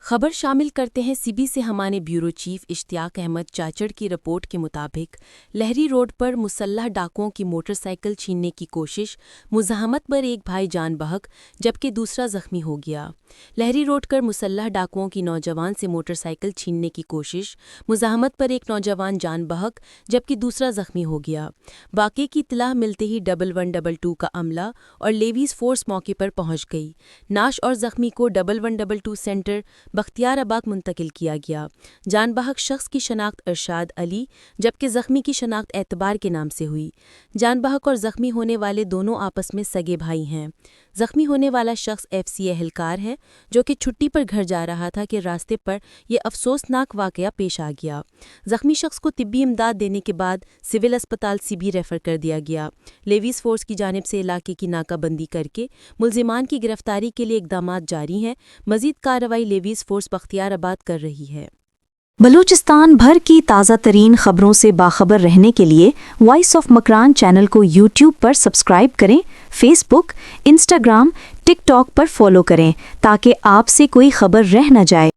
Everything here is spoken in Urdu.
خبر شامل کرتے ہیں سی بی سے ہمارے بیورو چیف اشتیاق احمد چاچڑ کی رپورٹ کے مطابق لہری روڈ پر مسلح ڈاکوؤں کی موٹر سائیکل چھیننے کی کوشش، مزاحمت پر ایک بھائی جان بحق جبکہ دوسرا زخمی ہو گیا۔ لہری روڈ پر مسلح ڈاکوؤں کی نوجوان سے موٹر سائیکل چھیننے کی کوشش، مزاحمت پر ایک نوجوان جان بحق جبکہ دوسرا زخمی ہو گیا۔ واقعے کی اطلاع ملتے ہی 1122 کا عملہ اور لیویز فورس موقع پر پہنچ گئی۔ نعش اور زخمی کو 1122 سینٹر بختیار آباد منتقل کیا گیا۔ جان بحق شخص کی شناخت ارشاد علی جبکہ زخمی کی شناخت اعتبار کے نام سے ہوئی۔ جان بحق اور زخمی ہونے والے دونوں آپس میں سگے بھائی ہیں۔ زخمی ہونے والا شخص FCA اہلکار ہے جو کہ چھٹی پر گھر جا رہا تھا کہ راستے پر یہ افسوسناک واقعہ پیش آ گیا۔ زخمی شخص کو طبی امداد دینے کے بعد سول اسپتال CB ریفر کر دیا گیا۔ لیویز فورس کی جانب سے علاقے کی ناکہ بندی کر کے ملزمان کی گرفتاری کے لیے اقدامات جاری ہیں۔ مزید کارروائی لیویز فورس بختیار آباد کر رہی ہے۔ بلوچستان بھر کی تازہ ترین خبروں سے باخبر رہنے کے لیے وائس آف مکران چینل کو YouTube پر سبسکرائب کریں، فیس بک، انسٹاگرام، ٹک ٹاک پر فالو کریں تاکہ آپ سے کوئی خبر رہ نہ جائے۔